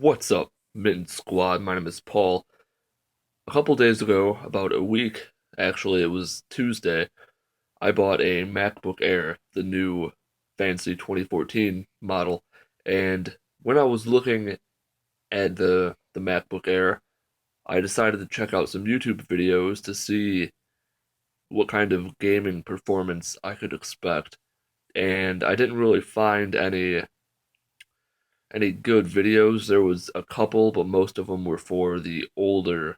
What's up, Mitten Squad? My name is Paul. A couple days ago, about a week, actually, it was Tuesday, I bought a MacBook Air, the new fancy 2014 model. And when I was looking at the MacBook Air, I decided to check out some YouTube videos to see what kind of gaming performance I could expect. And I didn't really find any good videos. There was a couple, but most of them were for the older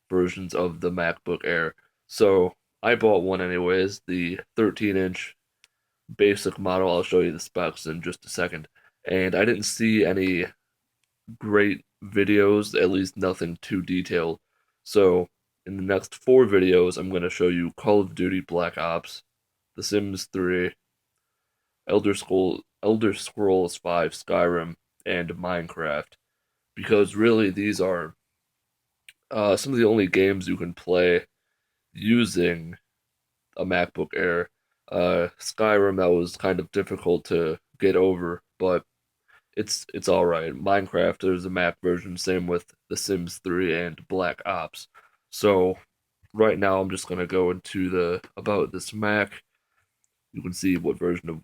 versions of the MacBook Air. So I bought one anyways, the 13-inch basic model. I'll show you the specs in just a second. And I didn't see any great videos, at least nothing too detailed. So in the next four videos, I'm going to show you Call of Duty Black Ops, The Sims 3, Elder Scrolls 5 Skyrim, and Minecraft. Because really, these are some of the only games you can play using a MacBook Air. Skyrim, that was kind of difficult to get over, but it's all right. Minecraft, there's a Mac version, same with The Sims 3 and Black Ops. So right now I'm just gonna go into the about this Mac. You can see what version of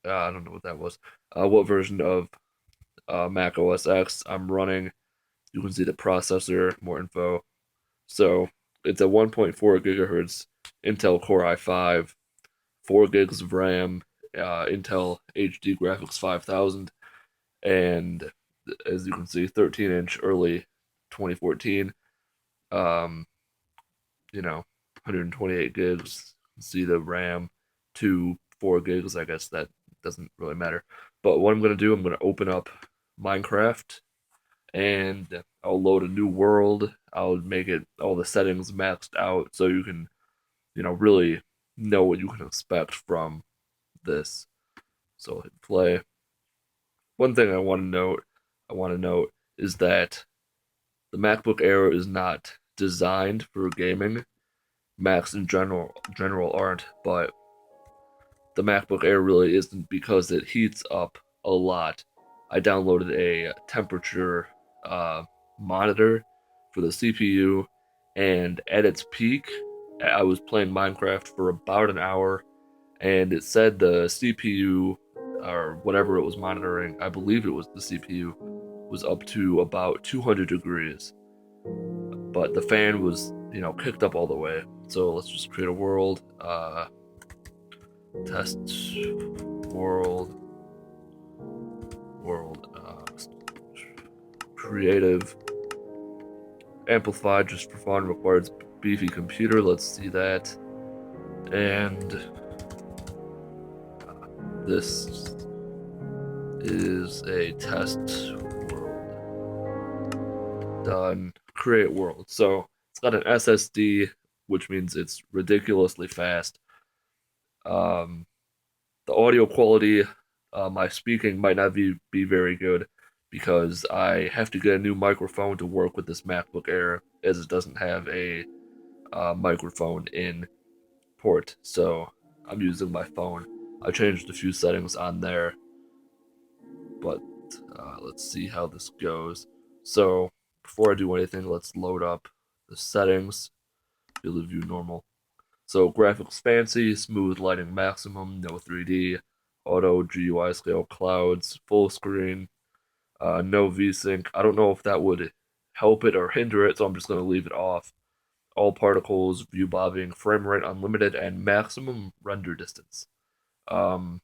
I don't know what that was. What version of Mac OS X I'm running. You can see the processor, more info. So it's a 1.4 gigahertz Intel Core i5, 4 gigs of RAM, Intel HD Graphics 5000, and as you can see, 13-inch early 2014. Um, 128 gigs. See the RAM, 4 gigs. I guess that doesn't really matter. But what I'm gonna do, I'm gonna open up Minecraft and I'll load a new world. I'll make it all the settings maxed out so you can, really know what you can expect from this. So I'll hit play. One thing I want to note is that the MacBook Air is not designed for gaming. Macs in general aren't, but the MacBook Air really isn't because it heats up a lot. I downloaded a temperature uh, monitor for the CPU, and at its peak, I was playing Minecraft for about an hour, and it said the CPU or whatever it was monitoring, I believe it was the CPU, was up to about 200 degrees, but the fan was, kicked up all the way. So let's just create a world, test world, creative, amplified just for fun, requires beefy computer. Let's see that. And this is a test world. Done. Create world. So it's got an SSD, which means it's ridiculously fast. Um, the audio quality, my speaking might not be very good because I have to get a new microphone to work with this MacBook Air, as it doesn't have a microphone in port. So I'm using my phone. I changed a few settings on there, but let's see how this goes. So before I do anything, let's load up the settings. Field of view normal. So graphics fancy, smooth lighting maximum, no 3D, auto GUI scale clouds, full screen, no VSync. I don't know if that would help it or hinder it, so I'm just going to leave it off. All particles, view bobbing, frame rate unlimited, and maximum render distance. Um,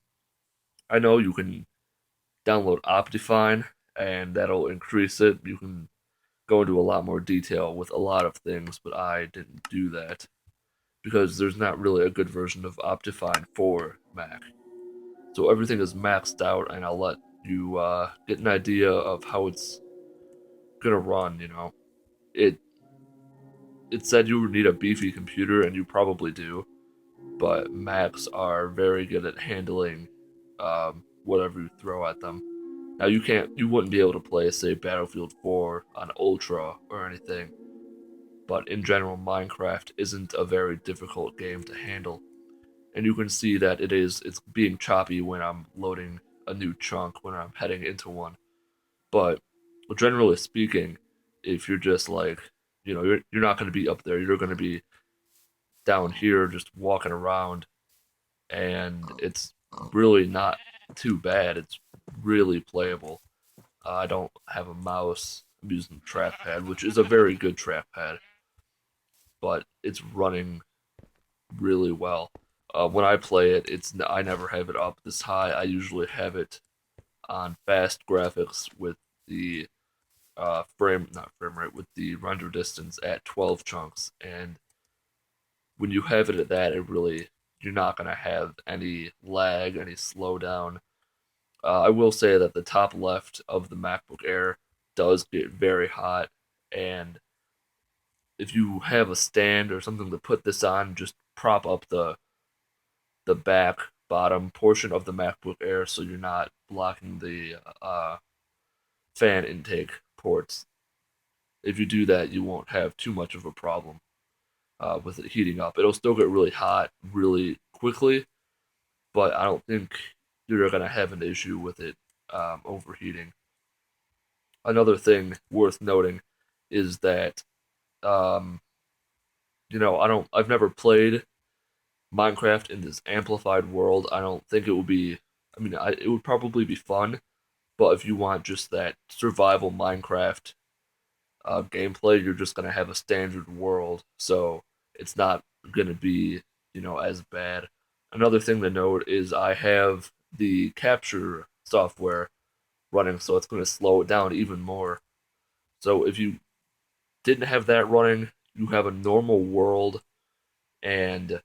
I know you can download Optifine, and that'll increase it. You can go into a lot more detail with a lot of things, but I didn't do that because there's not really a good version of Optifine for Mac. So everything is maxed out, and I'll let you get an idea of how it's gonna run. It it said you would need a beefy computer, and you probably do, but Macs are very good at handling whatever you throw at them. Now you wouldn't be able to play, say, Battlefield 4 on Ultra or anything, but in general, Minecraft isn't a very difficult game to handle. And you can see that it's being choppy when I'm loading a new chunk when I'm heading into one. But generally speaking, if you're just like, you're not going to be up there. You're going to be down here just walking around, and it's really not too bad. It's really playable. I don't have a mouse. I'm using the trackpad, which is a very good trackpad, but it's running really well. When I play it, I never have it up this high. I usually have it on fast graphics with the not frame rate, with the render distance at 12 chunks. And when you have it at that, you're not gonna have any lag, any slowdown. I will say that the top left of the MacBook Air does get very hot, and if you have a stand or something to put this on, just prop up the back bottom portion of the MacBook Air so you're not blocking the fan intake ports. If you do that, you won't have too much of a problem with it heating up. It'll still get really hot really quickly, but I don't think you're gonna have an issue with it overheating. Another thing worth noting is that um, I've never played Minecraft in this amplified world. I don't think it would be. I mean, it would probably be fun, but if you want just that survival Minecraft gameplay, you're just gonna have a standard world, so it's not gonna be, as bad. Another thing to note is I have the capture software running, so it's gonna slow it down even more. So if you didn't have that running, you have a normal world, and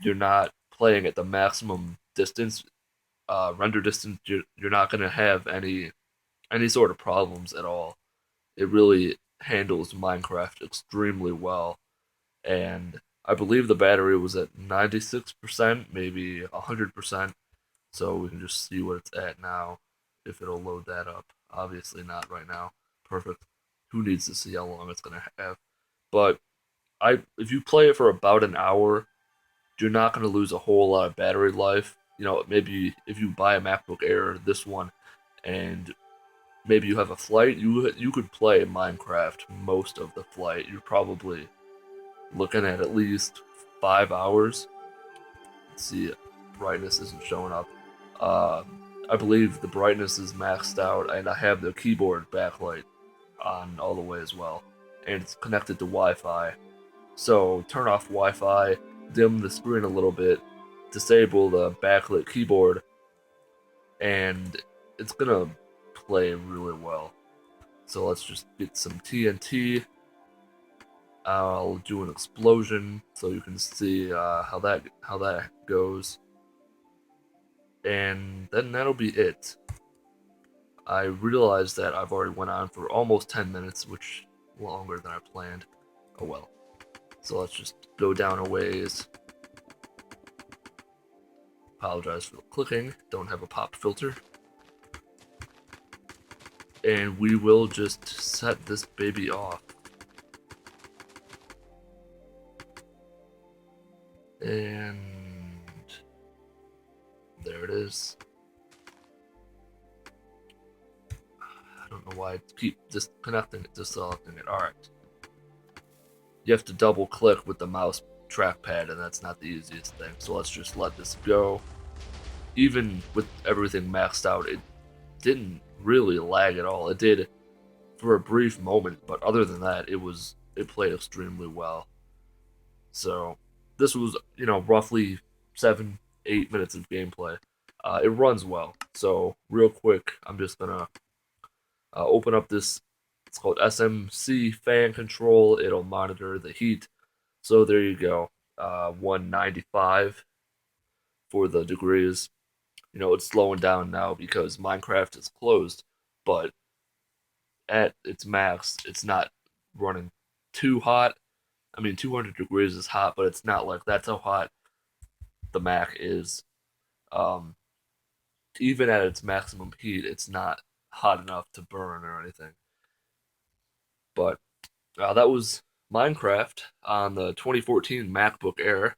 you're not playing at the maximum distance, render distance. You're not gonna have any sort of problems at all. It really handles Minecraft extremely well, and I believe the battery was at 96%, maybe 100%. So we can just see what it's at now, if it'll load that up. Obviously not right now. Perfect. Who needs to see how long it's gonna have? But if you play it for about an hour, you're not gonna lose a whole lot of battery life. Maybe if you buy a MacBook Air, this one, and maybe you have a flight, you could play Minecraft most of the flight. You're probably looking at least 5 hours. Let's see, brightness isn't showing up. Uh, I believe the brightness is maxed out, and I have the keyboard backlight on all the way as well, and it's connected to Wi-Fi. So turn off Wi-Fi, dim the screen a little bit, disable the backlit keyboard, and it's gonna play really well. So let's just get some TNT. I'll do an explosion so you can see how that goes, and then that'll be it. I realized that I've already went on for almost 10 minutes, which longer than I planned. Oh well. So let's just go down a ways. Apologize for the clicking. Don't have a pop filter. And we will just set this baby off. And there it is. I don't know why I keep disconnecting it, deselecting it. Alright. You have to double click with the mouse trackpad, and that's not the easiest thing. So let's just let this go. Even with everything maxed out, it didn't really lag at all. It did for a brief moment, but other than that, it played extremely well. So this was, roughly 7-8 minutes of gameplay. It runs well. So real quick, I'm just gonna open up this. It's called SMC fan control. It'll monitor the heat. So there you go. 195 for the degrees. It's slowing down now because Minecraft is closed, but at its max, it's not running too hot. I mean, 200 degrees is hot, but it's not like that's how hot the Mac is. Um, Even at its maximum heat, it's not hot enough to burn or anything. But that was Minecraft on the 2014 MacBook Air.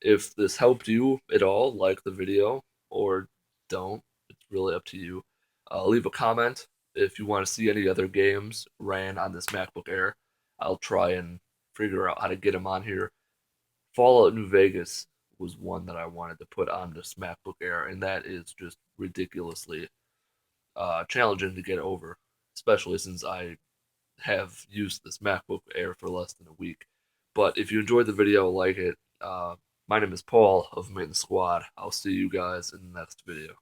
If this helped you at all, like the video or don't. It's really up to you. Leave a comment if you want to see any other games ran on this MacBook Air. I'll try and figure out how to get them on here. Fallout New Vegas was one that I wanted to put on this MacBook Air, and that is just ridiculously challenging to get over, especially since I have used this MacBook Air for less than a week. But if you enjoyed the video, like it. My name is Paul of Maintenance Squad. I'll see you guys in the next video.